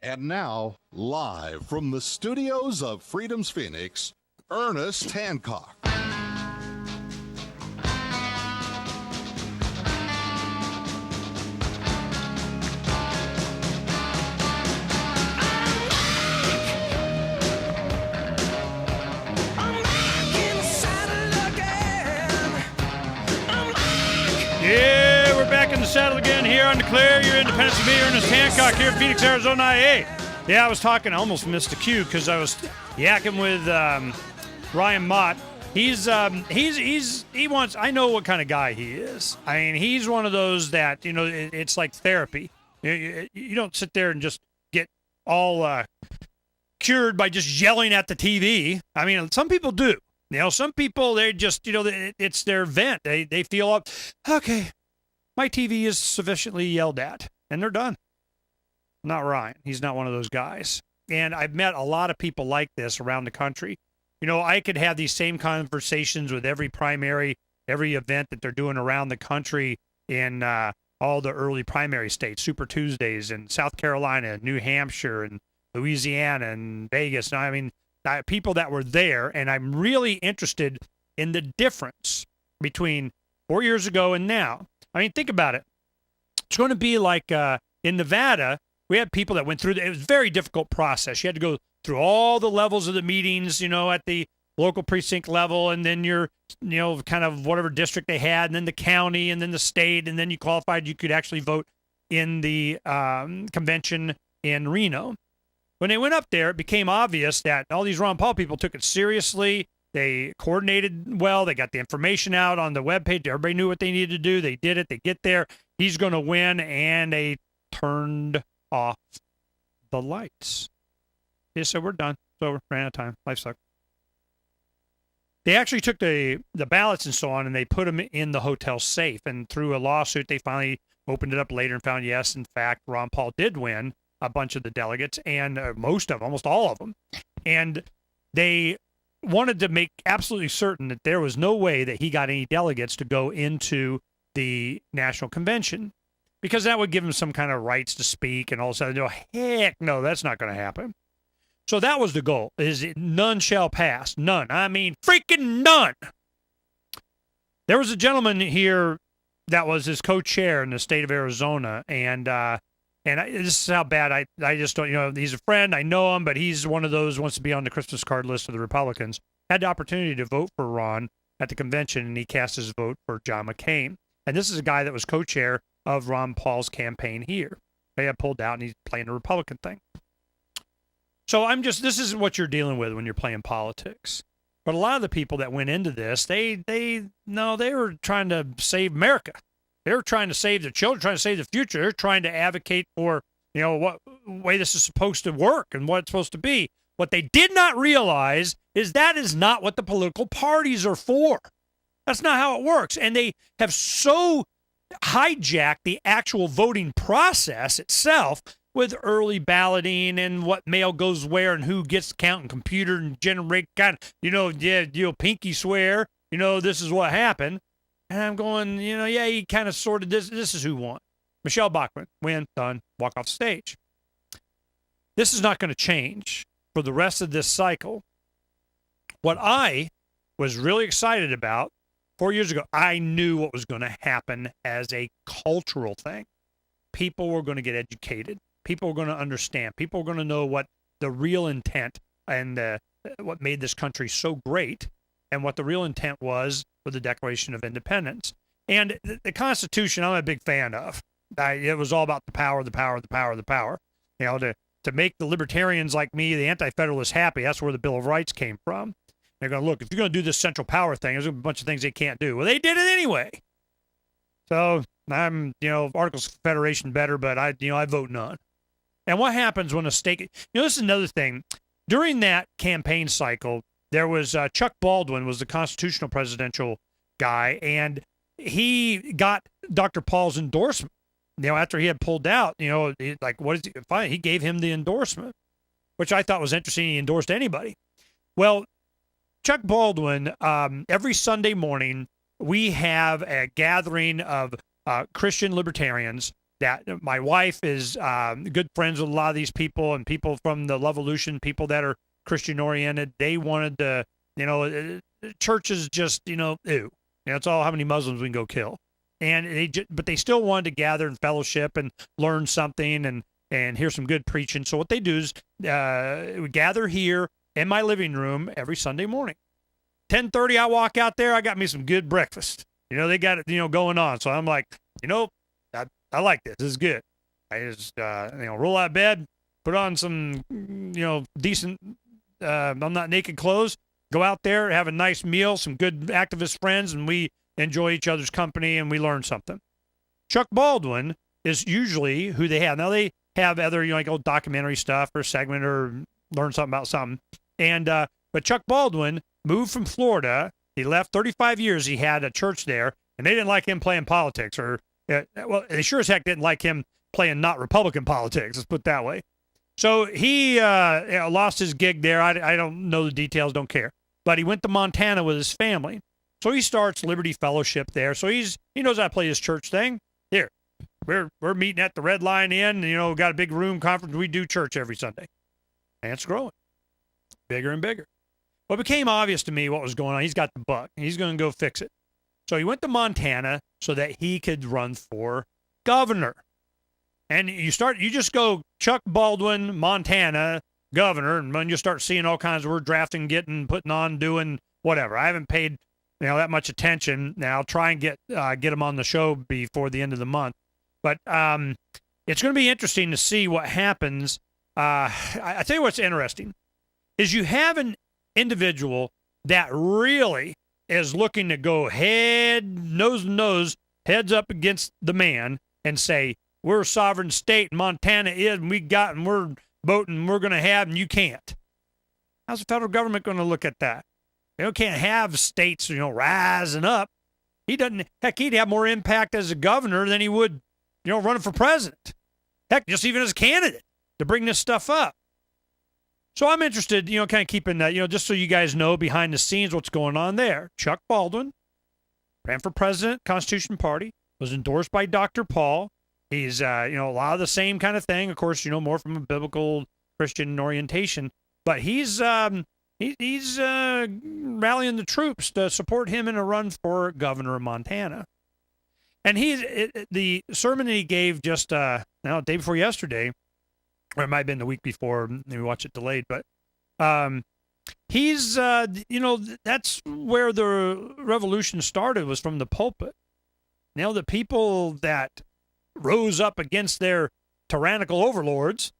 And now, live from the studios of Freedom's Phoenix, Ernest Hancock. Yeah, we're back in the saddle again here on Declare Your Independence with me, Ernest Hancock, here in Phoenix, Arizona, IA. Yeah, I was talking, I almost missed the cue because I was yakking with Ryan Mott. He wants, I know what kind of guy he is. I mean, he's one of those that, you know, it's like therapy. You don't sit there and just get all cured by just yelling at the TV. I mean, some people do. You know, some people, they just, you know, it's their vent. They feel, okay, my TV is sufficiently yelled at, and they're done. Not Ryan. He's not one of those guys. And I've met a lot of people like this around the country. You know, I could have these same conversations with every primary, every event that they're doing around the country in all the early primary states, Super Tuesdays in South Carolina, New Hampshire, and Louisiana, and Vegas. I mean, people that were there, and I'm really interested in the difference between 4 years ago and now. I mean, think about it. It's going to be like in Nevada, we had people that went through, it was a very difficult process. You had to go through all the levels of the meetings, you know, at the local precinct level, and then your, you know, kind of whatever district they had, and then the county, and then the state, and then you qualified, you could actually vote in the convention in Reno. When they went up there, it became obvious that all these Ron Paul people took it seriously. They coordinated well. They got the information out on the webpage. Everybody knew what they needed to do. They did it. They get there. He's going to win. And they turned off the lights. They said, we're done. It's over. Ran out of time. Life sucked. They actually took the ballots and so on, and they put them in the hotel safe. And through a lawsuit, they finally opened it up later and found, yes, in fact, Ron Paul did win a bunch of the delegates, and most of them, almost all of them. And they wanted to make absolutely certain that there was no way that he got any delegates to go into the national convention, because that would give him some kind of rights to speak, and all of a sudden, you know, heck no, that's not going to happen. So that was the goal, is none shall pass. None. I mean, freaking none. There was a gentleman here that was his co-chair in the state of Arizona, and this is how bad I just don't, you know, he's a friend. I know him, but he's one of those who wants to be on the Christmas card list of the Republicans. Had the opportunity to vote for Ron at the convention, and he cast his vote for John McCain. And this is a guy that was co-chair of Ron Paul's campaign here. They had pulled out, and he's playing the Republican thing. So this isn't what you're dealing with when you're playing politics. But a lot of the people that went into this, they were trying to save America. They're trying to save their children, trying to save the future. They're trying to advocate for, you know, what way this is supposed to work and what it's supposed to be. What they did not realize is that is not what the political parties are for. That's not how it works. And they have so hijacked the actual voting process itself with early balloting and what mail goes where and who gets to count and computer and generate kind of, pinky swear, this is what happened. And I'm going, he kind of sorted this. This is who won. Michelle Bachmann, win, done, walk off stage. This is not going to change for the rest of this cycle. What I was really excited about 4 years ago, I knew what was going to happen as a cultural thing. People were going to get educated. People were going to understand. People were going to know what the real intent and what made this country so great and what the real intent was with the Declaration of Independence. And the Constitution, I'm a big fan of. It was all about the power, the power, the power, the power. To make the libertarians like me, the anti-federalists, happy. That's where the Bill of Rights came from. They're going to look, if you're going to do this central power thing, there's a bunch of things they can't do. Well, they did it anyway. So I'm, Articles of Confederation better, but I vote none. And what happens when a state, this is another thing. During that campaign cycle, there was Chuck Baldwin was the constitutional presidential guy, and he got Dr. Paul's endorsement. After he had pulled out, he gave him the endorsement, which I thought was interesting. He endorsed anybody. Well, Chuck Baldwin, every Sunday morning, we have a gathering of Christian libertarians that my wife is good friends with a lot of these people and people from the LOVEvolution, people that are Christian oriented. They wanted to, church is just, ew. It's all how many Muslims we can go kill. And but they still wanted to gather and fellowship and learn something and hear some good preaching. So what they do is we gather here in my living room every Sunday morning. 10:30, I walk out there. I got me some good breakfast. They got it, going on. So I'm like, I like this. This is good. I just, roll out of bed, put on some, decent, I'm not naked clothes, go out there, have a nice meal, some good activist friends, and we enjoy each other's company and we learn something. Chuck Baldwin is usually who they have. Now they have other, like old documentary stuff or segment or learn something about something. And, but Chuck Baldwin moved from Florida. He left 35 years. He had a church there and they didn't like him playing politics well, they sure as heck didn't like him playing not Republican politics. Let's put it that way. So he lost his gig there. I don't know the details, don't care. But he went to Montana with his family. So he starts Liberty Fellowship there. So he knows how to play his church thing. Here, we're meeting at the Red Lion Inn. Got a big room conference. We do church every Sunday. And it's growing. Bigger and bigger. Well, it became obvious to me what was going on. He's got the buck. He's going to go fix it. So he went to Montana so that he could run for governor. And you just go Chuck Baldwin, Montana, governor, and then you start seeing all kinds of we're drafting, getting, putting on, doing whatever. I haven't paid that much attention. Now I'll try and get him on the show before the end of the month. But it's going to be interesting to see what happens. I tell you what's interesting is you have an individual that really is looking to go nose to nose, heads up against the man and say, we're a sovereign state, and Montana is, and we're voting, we're going to have, and you can't. How's the federal government going to look at that? They can't have states, rising up. He'd have more impact as a governor than he would, running for president. Heck, just even as a candidate to bring this stuff up. So I'm interested, kind of keeping that, just so you guys know behind the scenes what's going on there. Chuck Baldwin ran for president, Constitution Party, was endorsed by Dr. Paul. He's, a lot of the same kind of thing. Of course, more from a biblical Christian orientation. But he's rallying the troops to support him in a run for governor of Montana. And the sermon that he gave just the day before yesterday, or it might have been the week before, maybe watch it delayed, but he's, that's where the revolution started, was from the pulpit. The people that rose up against their tyrannical overlords,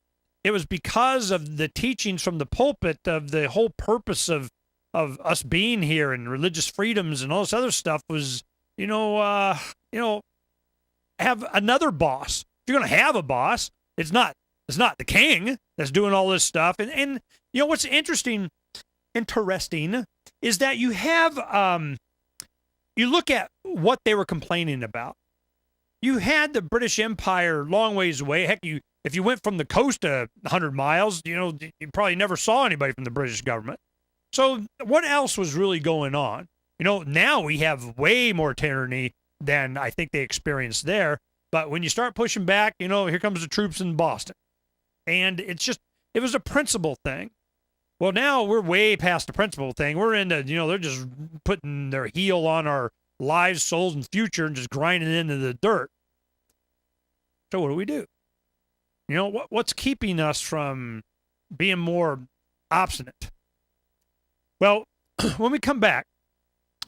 it was because of the teachings from the pulpit of the whole purpose of us being here and religious freedoms and all this other stuff was, have another boss. If you're going to have a boss, it's not the king that's doing all this stuff. And what's interesting is that you have, you look at what they were complaining about. You had the British Empire long ways away. Heck, if you went from the coast 100 miles, you probably never saw anybody from the British government. So what else was really going on? Now we have way more tyranny than I think they experienced there. But when you start pushing back, here comes the troops in Boston. And it was a principle thing. Well, now we're way past the principle thing. We're into, they're just putting their heel on our lives, souls, and future and just grinding it into the dirt. So what do we do? What's keeping us from being more obstinate? Well, when we come back,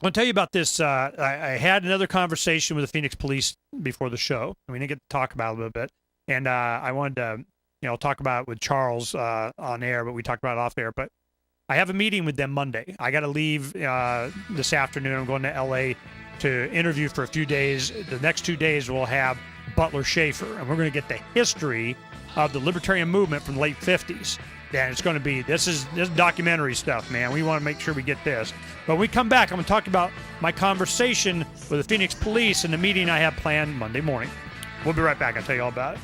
I'll tell you about this. I had another conversation with the Phoenix police before the show. We didn't get to talk about it a little bit. And I wanted to talk about it with Charles on air, but we talked about it off air. But I have a meeting with them Monday. I got to leave this afternoon. I'm going to L.A. to interview for a few days. The next 2 days we'll have Butler Schaefer, and we're going to get the history of the libertarian movement from the late 50s. And it's going to be, this is documentary stuff, man. We want to make sure we get this. But when we come back, I'm going to talk about my conversation with the Phoenix police and the meeting I have planned Monday morning. We'll be right back. I'll tell you all about it.